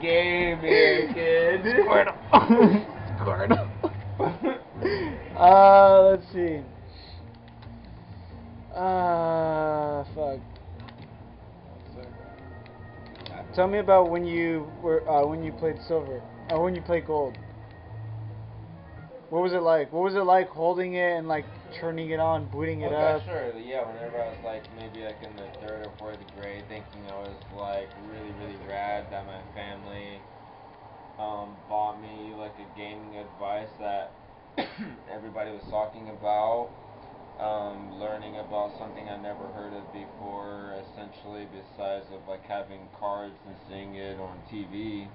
game here, kid. Squirtle. Squirtle. Let's see. Fuck. Tell me about when you played silver. When you played gold. What was it like? What was it like holding it and like turning it on, booting it up? Sure. Yeah, whenever I was like maybe like in the 3rd or 4th grade, thinking I was like really rad, that my family bought me like a gaming device that everybody was talking about, learning about something I never heard of before, essentially besides of like having cards and seeing it on TV.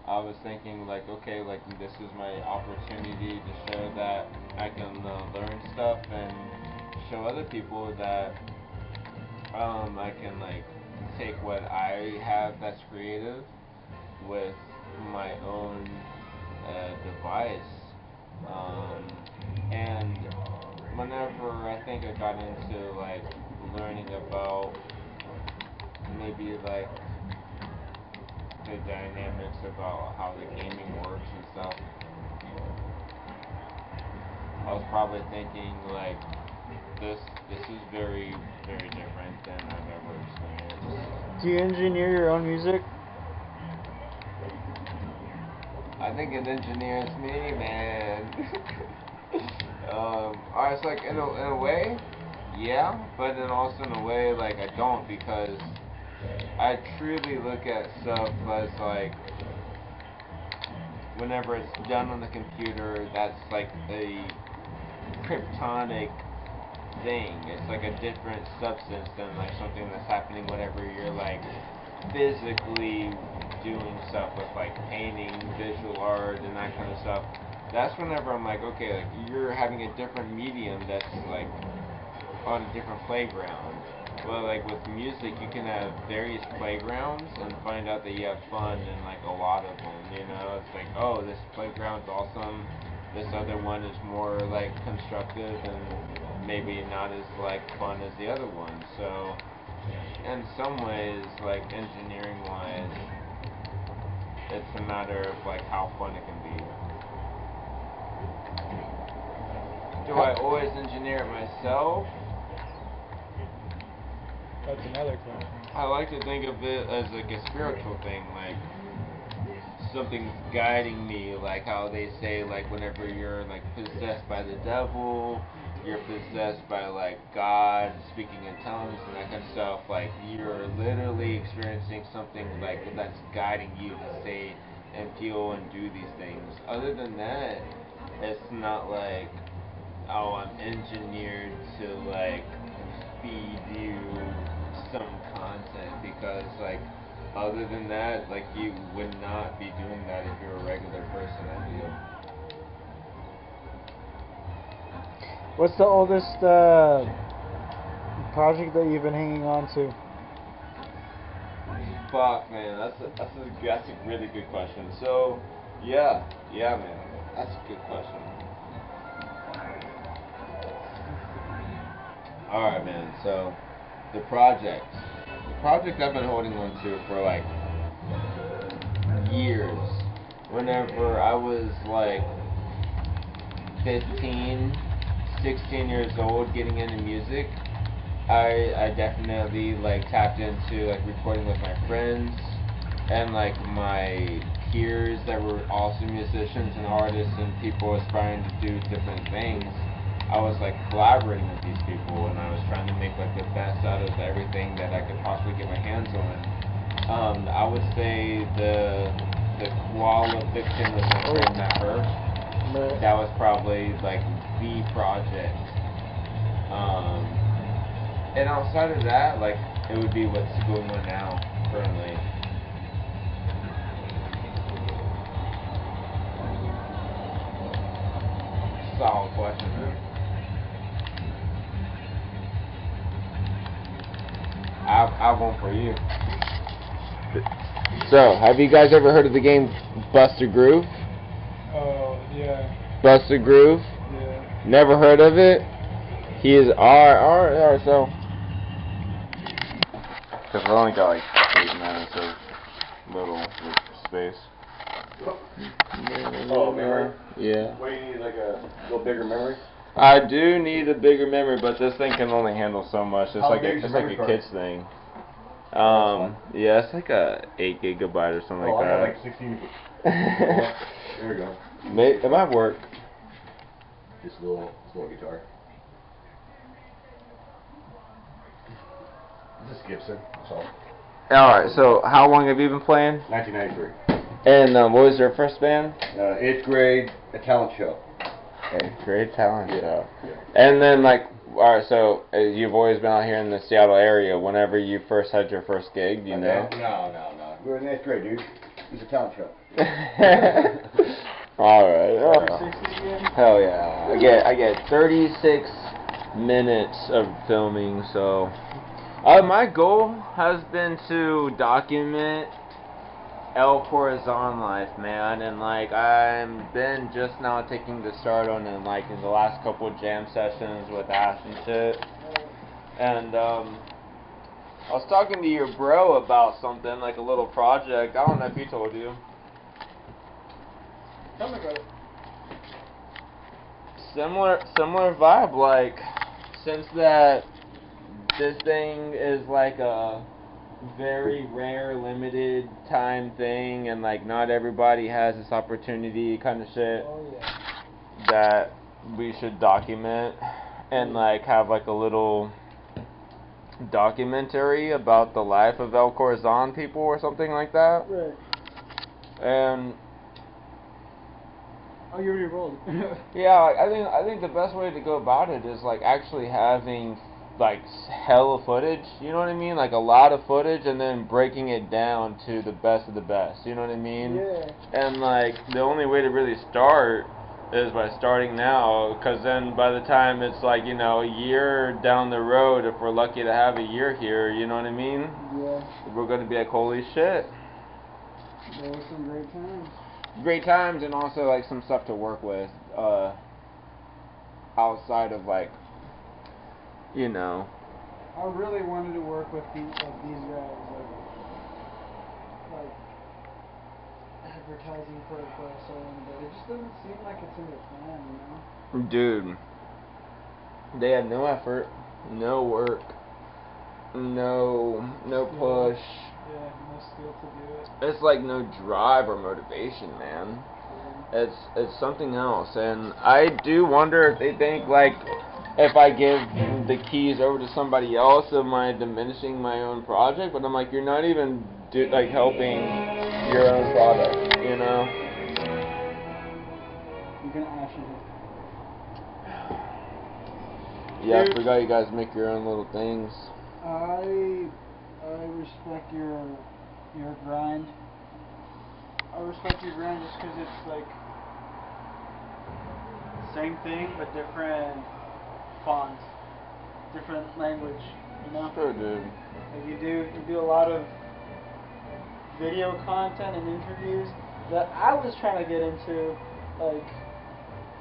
I was thinking like, okay, like this is my opportunity to show that I can learn stuff and show other people that I can like take what I have that's creative with my own device. And whenever I think I got into like learning about maybe like the dynamics about how the gaming works and stuff, I was probably thinking like this is very different than I've ever experienced. Do you engineer your own music? I think it engineers me, man. It's like in a way, yeah, but then also in a way like I don't, because I truly look at stuff as like whenever it's done on the computer, that's like a kryptonic thing. It's like a different substance than like something that's happening whenever you're like physically doing stuff with like painting, visual art, and that kind of stuff. That's whenever I'm like, okay, like you're having a different medium that's like on a different playground. Well, like with music, you can have various playgrounds and find out that you have fun in like a lot of them. You know, it's like, oh, this playground's awesome. This other one is more like constructive and maybe not as like fun as the other one. So, in some ways, like engineering wise, it's a matter of like how fun it can be. Do I always engineer it myself? That's another question. I like to think of it as like a spiritual thing, like something's guiding me, like how they say like whenever you're like possessed by the devil, you're possessed by like God speaking in tongues and that kind of stuff, like you're literally experiencing something like that's guiding you to say and feel and do these things. Other than that, it's not like, oh, I'm engineered to like feed you some content, because like other than that, like you would not be doing that if you're a regular person, I feel. What's the oldest project that you've been hanging on to? Fuck, man, that's a really good question. So yeah man, that's a good question. Alright, man, so the project I've been holding on to for like years. Whenever I was like 15, 16 years old getting into music, I definitely like tapped into like recording with my friends and like my peers that were also musicians and artists and people aspiring to do different things. I was like collaborating with these people, and I was trying to make like the best out of everything that I could possibly get my hands on. I would say the koala fiction with my friend Matt Hurst, that was probably like the project. And outside of that, like it would be what's going on now currently. Solid question, man. I have one for you. So, have you guys ever heard of the game Buster Groove? Oh, yeah. Buster Groove? Yeah. Never heard of it? He is alright, so. Because I only got like 8 minutes of little space. Oh, memory? Yeah. What, you need like a little bigger memory? I do need a bigger memory, but this thing can only handle so much. It's How like big is it's your like a memory card? kid's thing. Fine. Yeah, it's like a 8 gigabyte or something Oh, like I got that. like 16. There we go. It might work. This little guitar. This is Gibson, that's all. Alright, so how long have you been playing? 1993. And what was your first band? 8th grade, a talent show. 8th grade talent show. Yeah. And then alright, so you've always been out here in the Seattle area. Whenever you first had your first gig, do you know? No. We were in 8th grade, dude. It was a talent show. Alright. 360 again? Hell yeah. I get 36 minutes of filming, so my goal has been to document El Corazon life, man, and I'm been just now taking the start on it in the last couple of jam sessions with Ash and shit. And I was talking to your bro about something, like a little project. I don't know if he told you. Tell me about it. Similar vibe, since that this thing is like a very rare, limited time thing, and not everybody has this opportunity kind of shit, Oh, yeah. that we should document and have a little documentary about the life of El Corazon people or something like that. Right. And oh, you already rolled. yeah, I think the best way to go about it is actually having hella footage, you know what I mean? A lot of footage, and then breaking it down to the best of the best, you know what I mean? Yeah. And the only way to really start is by starting now, because then by the time it's a year down the road, if we're lucky to have a year here, you know what I mean? Yeah. We're going to be holy shit. There were some great times. Great times, and also some stuff to work with outside of you know. I really wanted to work with these guys, like advertising for Corazon, but it just doesn't seem like it's in their plan, you know? Dude, they have no effort, no work, no push. Yeah, no skill to do it. It's no drive or motivation, man. It's something else, and I do wonder if they think if I give the keys over to somebody else, am I diminishing my own project? But I'm you're not even helping your own product, you know? You're gonna ash it. Yeah, Dude, I forgot you guys make your own little things. I respect your grind. I respect your grind just because it's same thing but different fonts, different language, you know? Sure, dude. You do a lot of video content and interviews that I was trying to get into,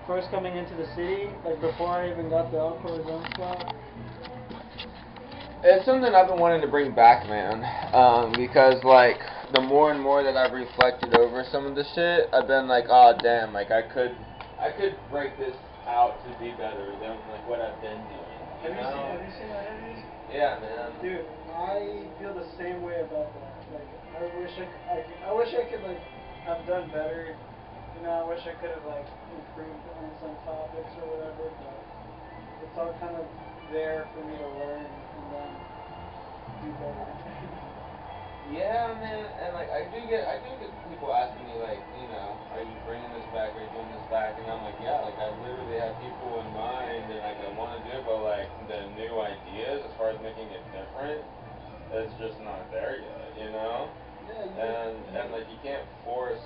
first coming into the city, before I even got the El Corazon spot. It's something I've been wanting to bring back, man, because the more and more that I've reflected over some of the shit, I've been oh damn, I could break this out to be better than what I've been doing. Have you seen my interviews? Yeah, man. Dude, I feel the same way about that. I wish I could have done better. You know, I wish I could have improved on some topics or whatever. But it's all kind of there for me to learn and then do better. Yeah, man, and I do get people asking me you know, are you bringing this back? Are you doing this back? And I'm yeah, I literally have people in mind, and I want to do it, but the new ideas as far as making it different, it's just not there yet, you know. Yeah. And you can't force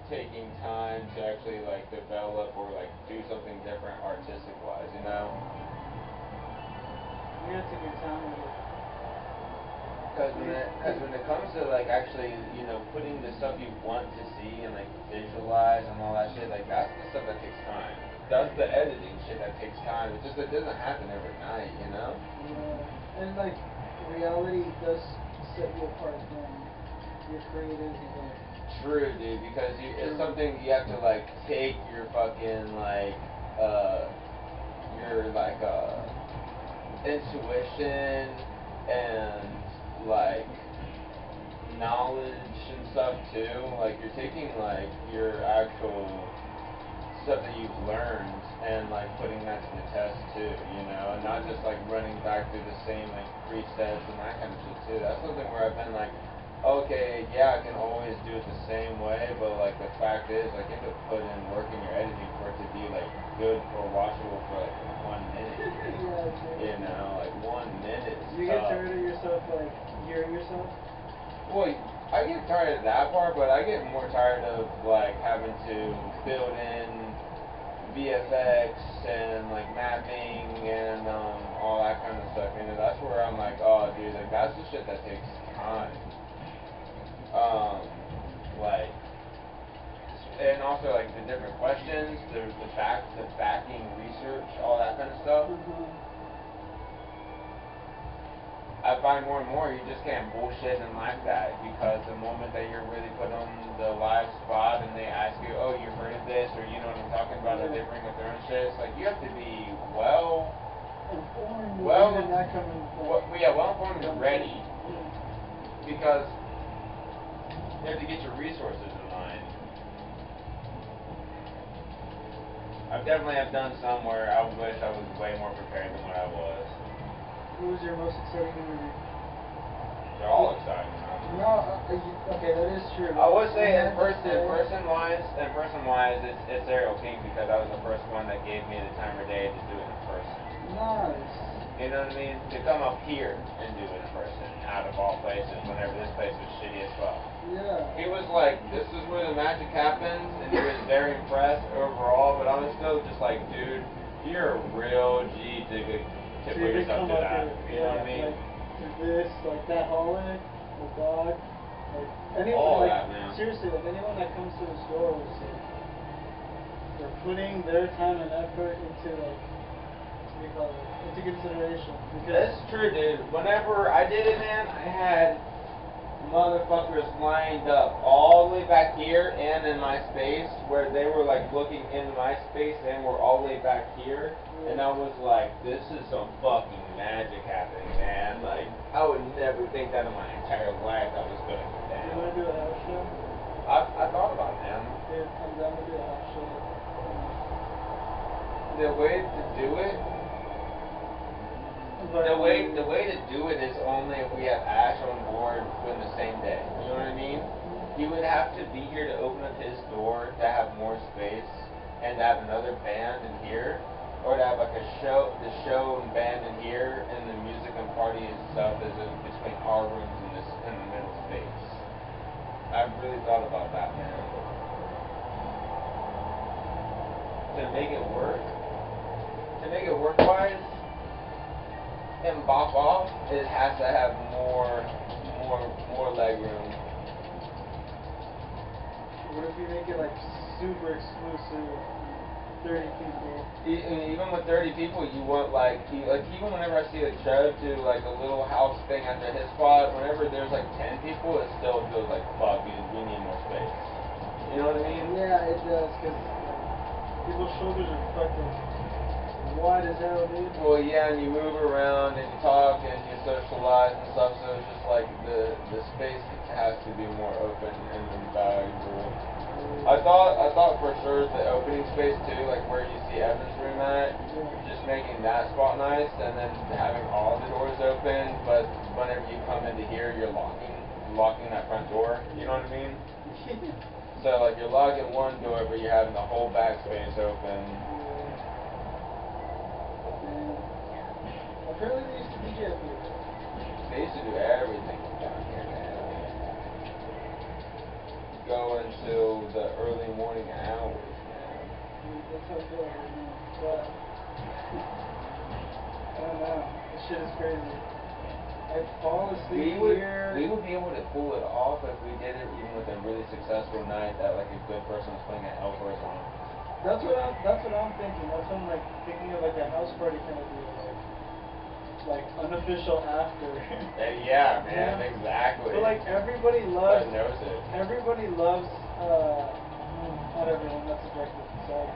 taking time to actually develop or do something different artistic wise, you know. You have to take your time with it. Because when it comes to actually, you know, putting the stuff you want to see and visualize and all that shit, that's the stuff that takes time. That's the editing shit that takes time. It doesn't happen overnight, you know. Yeah, and reality does set you apart from your creativity. True, dude, because it's something you have to like take your fucking like your like intuition and like knowledge and stuff too. Like you're taking like your actual stuff that you've learned and like putting that to the test too, you know, and not just like running back through the same like presets and that kind of shit too. That's something where I've been like, okay, yeah, I can always do it the same way, but like the fact is, like you have to put in work in your editing for it to be like good or watchable for like 1 minute. You know, like 1 minute. Do you get tired of yourself like hearing yourself? Well, I get tired of that part, but I get more tired of like having to build in VFX and like mapping and all that kind of stuff. You know, that's where I'm like, oh, dude, like that's the shit that takes time. Like, and also like the different questions, the backing research, all that kind of stuff. I find more and more you just can't bullshit and like that, because the moment that you're really put on the live spot and they ask you, oh, you heard of this, or you know what I'm talking about, or they bring up their own shit, it's like you have to be well informed and ready, because you have to get your resources in line. I definitely have done some where I wish I was way more prepared than what I was. What was your most exciting interview? They're all exciting, man. No, okay, that is true. I would say in person wise, it's Ariel King, because that was the first one that gave me the time of day to do it in person. Nice. You know what I mean? To come up here and do it in person, out of all places, whenever this place was shitty as fuck. Yeah. He was like, this is where the magic happens, and he was very impressed overall, but I was still just like, dude, you're a real G to put yourself through that. You know what I mean? Like, this, like that hallway, the dog, like anyone, all like that, man. seriously, like anyone that comes to the store was like, they're putting their time and effort into like, what do you call it, into consideration. Because that's true, dude. Whenever I did it, man, I had motherfuckers lined up all the way back here and in my space, where they were like looking into my space and were all the way back here, and I was like, this is some fucking magic happening, man. Like, I would never think that in my entire life that was gonna go down. you want to do a house show? I thought about it, man. Dude, I'm down to do a house show. The way to do it, the way to do it is only if we have Ash on board in the same day. You know what I mean? He would have to be here to open up his door to have more space, and to have another band in here, or to have like the show and band in here, and the music and party and stuff is in between our rooms and this in the middle space. I've really thought about that, man. To make it work wise and bop off, it has to have more leg room. What if you make it like super exclusive, 30 people? Even with 30 people, you want like even whenever I see a Trev do like a little house thing at his spot, whenever there's like 10 people, it still feels like fuck, dude, we need more space. You know what I mean? Yeah, it does, because people's shoulders are fucking wide as hell, dude. Well, yeah, and you move around and you talk and you socialize and stuff, so it's just like the space has to be more open and valuable. I thought for sure the opening space too, like where you see Evan's room at, just making that spot nice, and then having all the doors open, but whenever you come into here, you're locking that front door. You know what I mean? So like you're locking one door, but you're having the whole back space open. Apparently they used to DJ up here. They used to do everything down here, man. Go until the early morning hours, man. That's how I feel like right now. But I don't know. This shit is crazy. I fall asleep here. We would be able to pull it off if we did it even with a really successful night that like a good person was playing at El Corazon. That's what I'm thinking. That's what I'm like thinking of, like a house party kind of deal. Like like unofficial after. Yeah, man, exactly. But like everybody loves. Everybody knows it. Everybody loves. Not everyone. That's subjective. Sorry.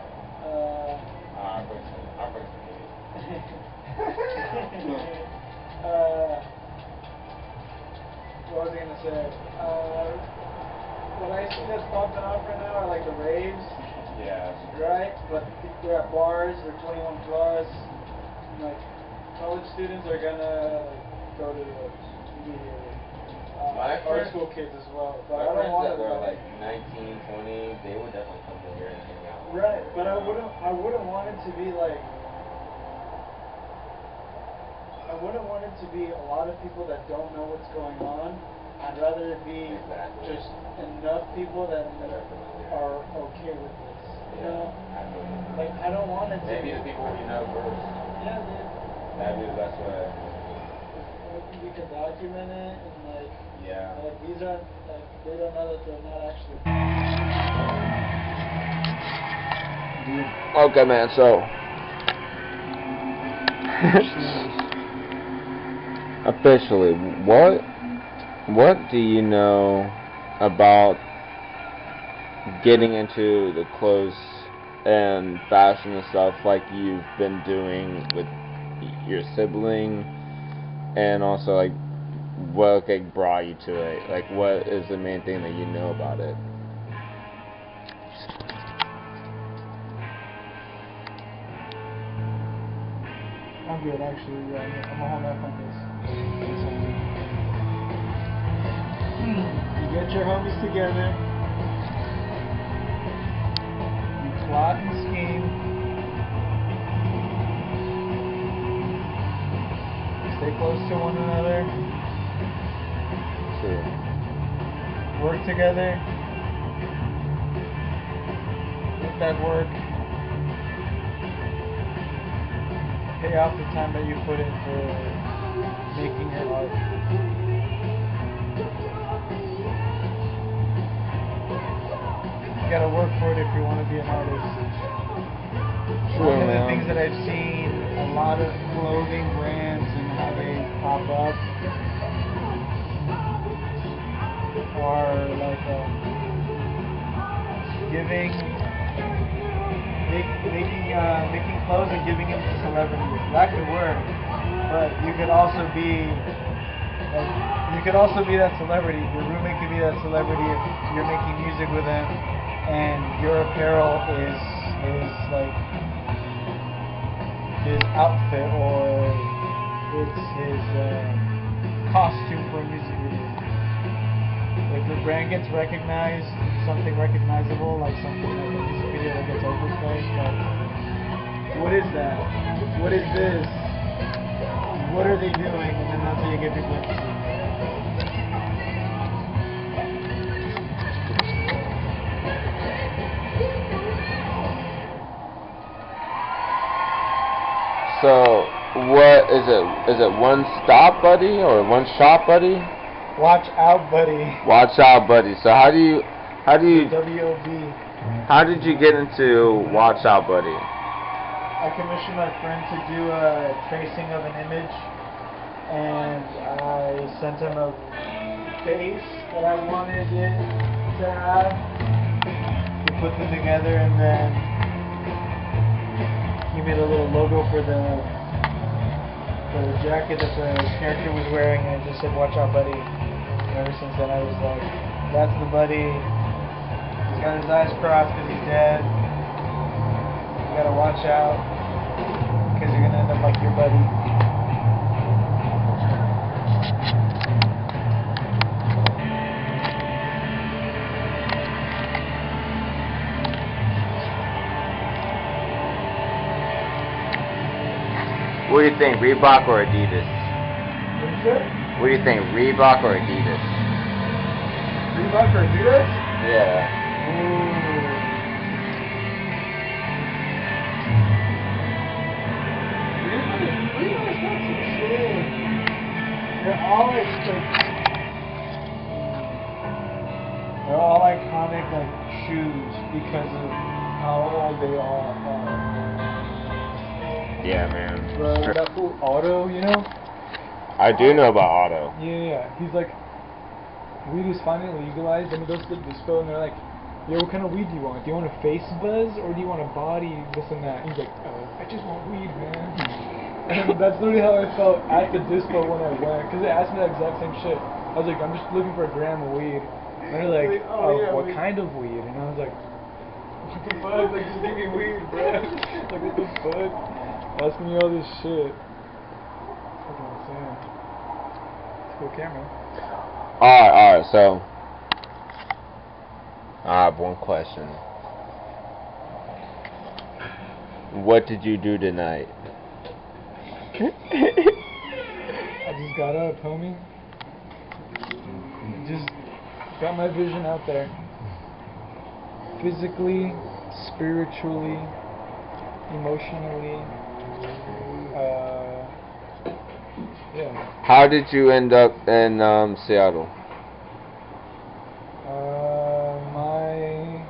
I'll bring some heat. What was I gonna say? What I see that's popping off right now are like the raves. Yeah. Right? But they're at bars, they're 21 plus. And like college students are gonna like go to those immediately. My Or friends- school kids as well. But My I don't friends want that to were like 19, 20, they would definitely come in here and hang out. Right, but I wouldn't want it to be like. I wouldn't want it to be a lot of people that don't know what's going on. I'd rather it be Exactly. just enough people that That are familiar. are okay with this. You know? Absolutely. Like, I don't want it to Maybe be. the people we know first. Yeah, dude. That'd be the best way. We can document it and like. Yeah. Like these aren't. Like they don't know that they're not actually. Okay, man. So. Officially, what do you know about getting into the clothes and fashion and stuff like you've been doing with your sibling, and also like what like brought you to it? Like, what is the main thing that you know about it? I'm good, actually. Yeah, I'm gonna hold off on this. You get your homies together. You plot and scheme. Stay close to one another. True. Work together. With that work, pay off the time that you put in for making your art. You gotta work for it if you want to be an artist. One of the man. things that I've seen a lot of clothing brands and how they pop up are like making clothes and giving them to celebrities. That could work, but you could also be that celebrity. Your roommate could be that celebrity if you're making music with him, and your apparel is like his outfit or it's his costume for a music video. If the brand gets recognized, something recognizable, like something like a music video that gets overplayed, like, what is that? What is this? What are they doing? And then that's how you get people interested. So, what is it? Is it one stop, buddy, or one shop, buddy? Watch out, buddy. Watch out, buddy. So how do you WOB. how did you get into Watch Out, buddy? I commissioned my friend to do a tracing of an image, and I sent him a face that I wanted it to have. We put them together, and then he made a little logo for the jacket that the character was wearing, and it just said "Watch out, buddy." And ever since then, I was like, "That's the buddy. He's got his eyes crossed because he's dead. You gotta watch out, because you're gonna end up like your buddy." What do you think, Reebok or Adidas? What is it? What do you think, Reebok or Adidas? Reebok or Adidas? Yeah. Reebok's got some shit. They're all iconic like shoes because of how old they all are. Yeah, man. That fool Otto, you know? I do know about Otto. Yeah. He's like, weed is finally legalized, and he goes to the dispo, and they're like, yo, what kind of weed do you want? Do you want a face buzz, or do you want a body, this and that? And he's like, I just want weed, man. And that's literally how I felt at the dispo when I went, because they asked me that exact same shit. I was like, I'm just looking for a gram of weed. And they're like, what kind of weed? And I was like, what the fuck? Like, just give me weed, bro. Like, what the fuck? Asking me all this shit. Fucking insane. It's a cool camera. Alright, so I have one question. What did you do tonight? I just got up, homie. Just got my vision out there. Physically, spiritually, emotionally. Yeah. How did you end up in Seattle?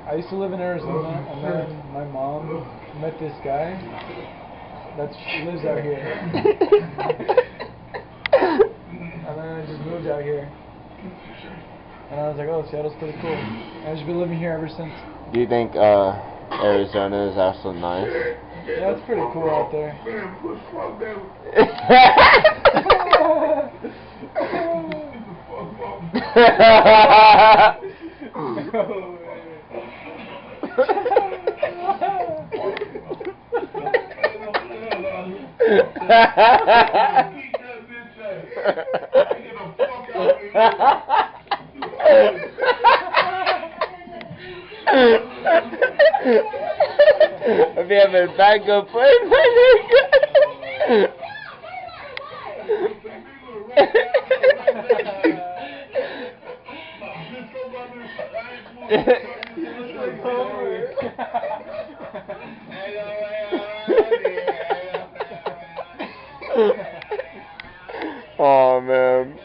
I used to live in Arizona, and then my mom met this guy that lives out here. And then I just moved out here. And I was like, oh, Seattle's pretty cool. And I've just been living here ever since. Do you think Arizona is actually nice? Yeah, it's pretty cool out there. If you have a bad good play, oh man.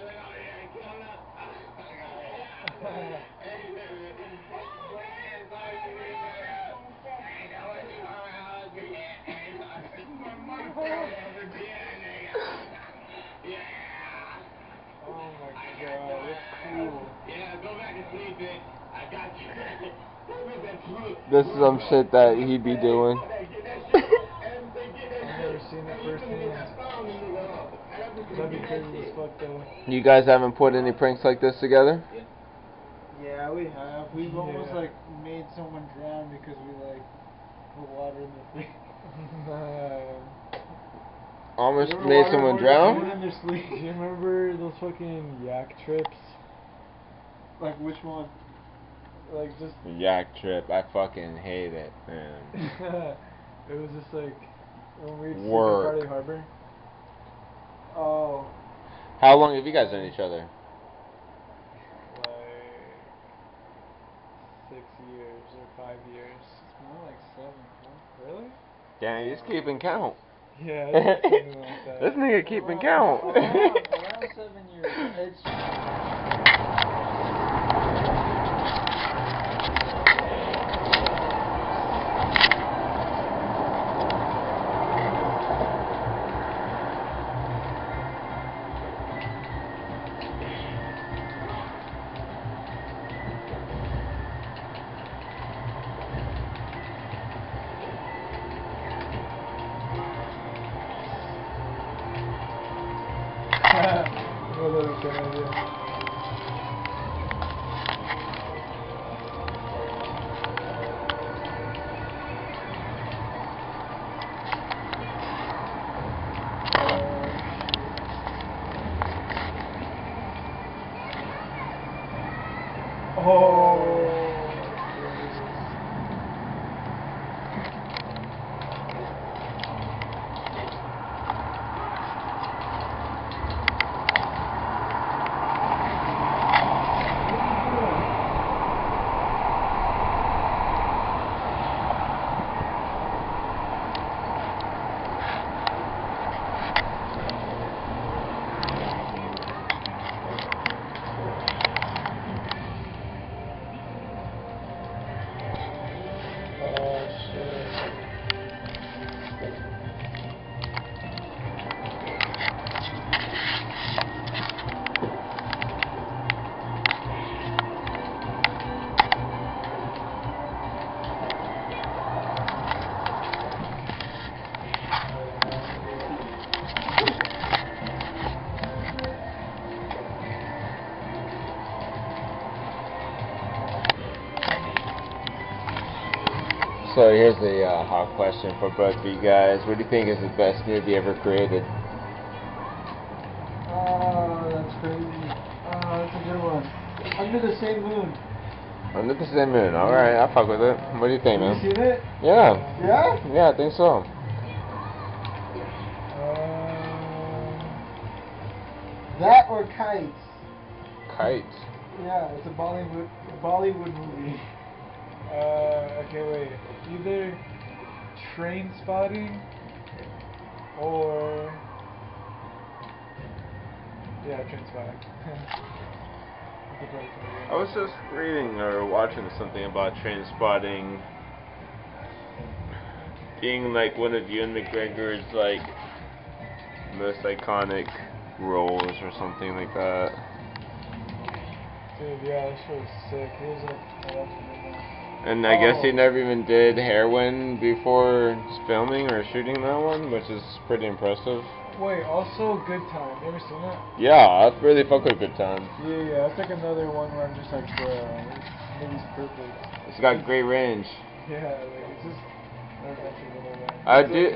This is some shit that he be doing. I've never seen it firsthand. That'd be crazy as fuck though. You guys haven't put any pranks like this together? Yeah, we have. We've almost like made someone drown because we like put water in their face. Almost made someone drown? In their sleep. Do you remember those fucking yak trips? Like which one? Like just Yak trip. I fucking hate it, man. it was just like when we Work. Party Harbor. Oh. How long have you guys known each other? Like 6 years or 5 years. It's more like 7. Huh? Really? Damn, he's keeping count. Yeah, it's something like that. This nigga keeping count. Around 7 years. It's So here's a hot question for both of you guys. What do you think is the best movie ever created? Oh, that's crazy. Oh, that's a good one. Under the Same Moon. Under the Same Moon. Alright, I'll fuck with it. What do you think, man? Have you seen it? Yeah. Yeah? Yeah, I think so. That or Kites. Kites. Yeah, it's a Bollywood movie. Okay, wait. Either Train Spotting or Train Spotting. I was just reading or watching something about Train Spotting being like one of Ewan McGregor's like most iconic roles or something like that. Dude, yeah, that shit was sick. He was like, And I guess he never even did heroin before filming or shooting that one, which is pretty impressive. wait, also Good Time. You ever seen that? Yeah, I really fuck with Good Time. Yeah, that's like another one where I'm just like, bro, this movie's perfect. It's got great range. Yeah, like, it's just an adventure the whole way.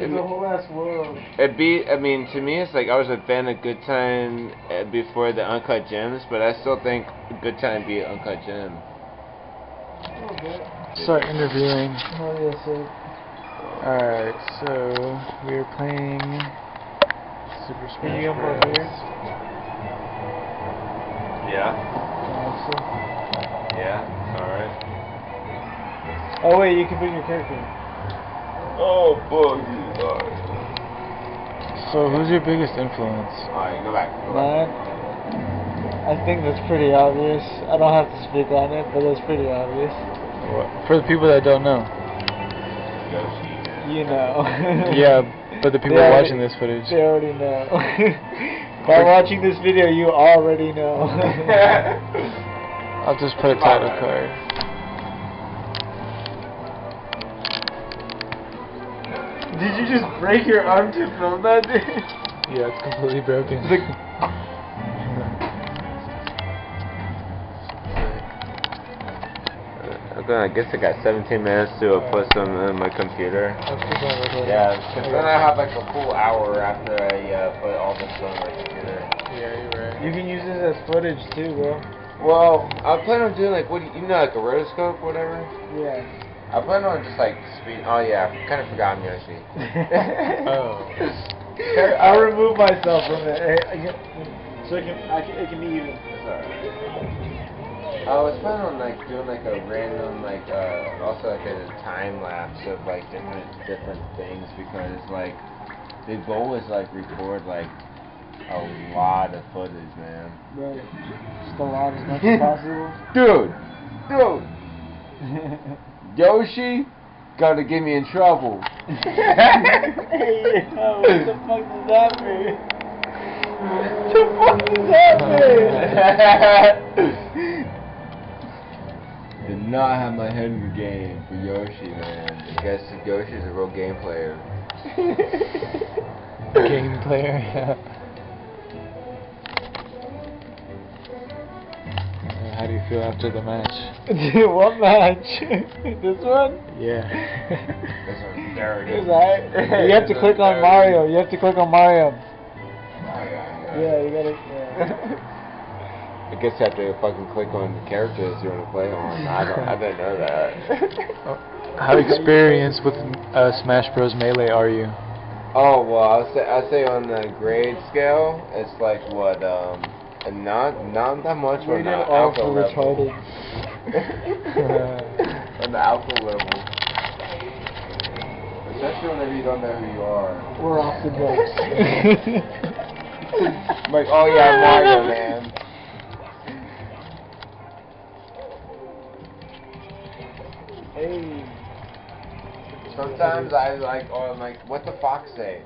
It's a whole ass world. I mean, to me, it's like I was a fan of Good Time before the Uncut Gems, but I still think Good Time beat Uncut Gem. Start interviewing. Oh, yes, sir. Alright, so we're playing Super Smash Medium Bros. over here. Yeah. Awesome. Yeah. All right. Oh, wait, you can pick your character. Oh, boogie. So who's your biggest influence? Alright, go back. Mine? I think that's pretty obvious. I don't have to speak on it, but that's pretty obvious. For the people that don't know. You know. Yeah, but the people watching this footage. They already know. By watching this video, you already know. I'll just put a title card. Did you just break your arm to film that, dude? Yeah, it's completely broken. Okay, I guess I got 17 minutes to put some in my computer. Yeah, because then I have like a full hour after I put all this on my computer. Yeah, you're right. You can use this as footage too, bro. Well, I plan on doing like, what do you know, like a rotoscope, whatever? Yeah. I plan on just like oh yeah, I kind of forgot I'm Yoshi. Oh. I'll remove myself from it, so it can be even. That's alright. I was planning on like doing like a random like also like a time lapse of like different things, because like the goal is like record like a lot of footage, man. Right. Just a lot, as much as possible. Dude, Yoshi gotta get me in trouble. Hey, what the fuck does that mean? What the fuck does that mean? Did not have my head in the game for Yoshi, man. I guess Yoshi's a real game player. Game player, yeah. How do you feel after the match? What match? This one? Yeah. This one's dirty. You have to click on Mario. You have to click on Mario. Yeah, you gotta. Yeah. I guess you have to fucking click on the characters you want to play on. I didn't know that. How experienced with Smash Bros. Melee are you? Oh well, I'd say on the grade scale, it's like what not that much on the alpha level. On the alpha level. Especially whenever you don't know who you are. We're off the books. Like, oh yeah, Mario, man. Hey. Sometimes I like, or I'm like, what the fox say?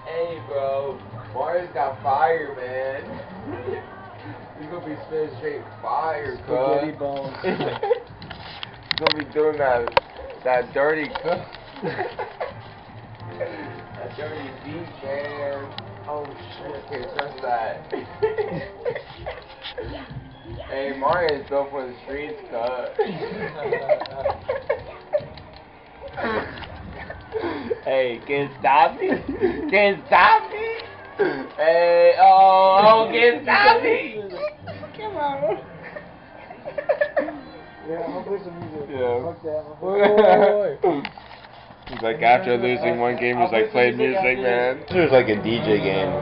Hey, bro, Mario's got fire, man. He's gonna be spitting straight fire, Spaghetti balls. He's gonna be doing that dirty cook. That dirty beat, man. Oh shit, can't trust that. Hey, Mario is built for the streets, cut. Hey, can't stop me. Can't stop me. Hey, oh, can't stop me. Come on. Yeah, I'm gonna play some music. Yeah. Fuck that. He's like, after losing one game, he's like, play music, man. There's like a DJ game.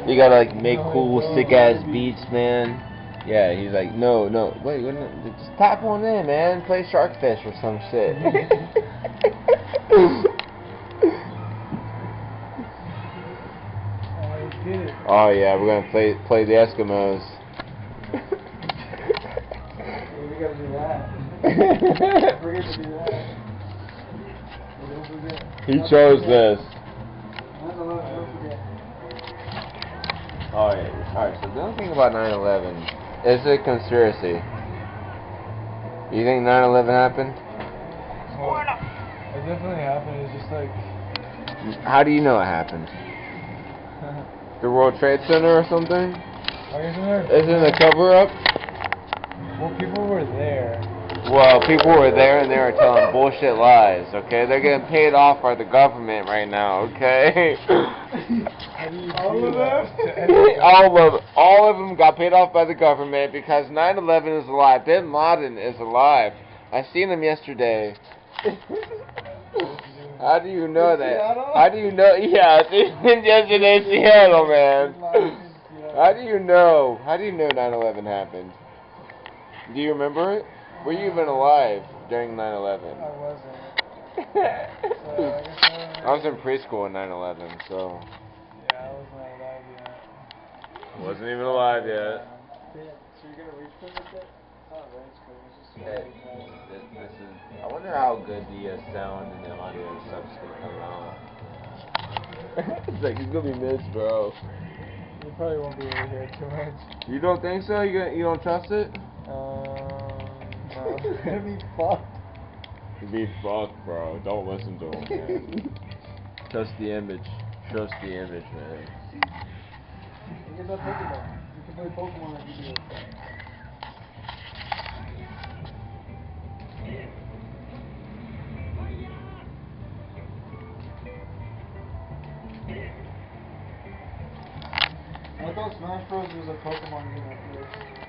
You gotta like make cool, sick ass beats, man. Yeah, he's like, no, wait, just tap one in, man. Play Sharkfish or some shit. Oh yeah, we're gonna play the Eskimos. We gotta do that. We're gonna do that. He chose this. Don't forget. Oh yeah. Alright, so the only thing about 9/11 is it a conspiracy. You think 9/11 happened? Well, it definitely happened. It's just like. How do you know it happened? The World Trade Center or something? Isn't it a cover-up? Well, people were there. Well, people were there and they were telling bullshit lies, okay? They're getting paid off by the government right now, okay? All of them? All of them got paid off by the government because 9/11 is alive. Bin Laden is alive. I seen him yesterday. How do you know that? How do you know? Yeah, yesterday in Seattle, man. How do you know? How do you know 9/11 happened? Do you remember it? Were you even alive during 9/11? I wasn't. I was in preschool in 9/11, so. Yeah, I was not alive yet. Wasn't even alive yet. So you're gonna reach for this bit? Oh, that's cool. It's just This is. I wonder how good the sound and the audio and stuff is gonna come out. It's like it's gonna be mixed, bro. You probably won't be able to hear it too much. You don't think so? You don't trust it? No. It's gonna be fucked. You'd be fucked, bro. Don't listen to him, man. Trust the image. Trust the image, man. Think about Pokemon. You can play Pokemon like you do. I thought Smash Bros was a Pokemon game at first.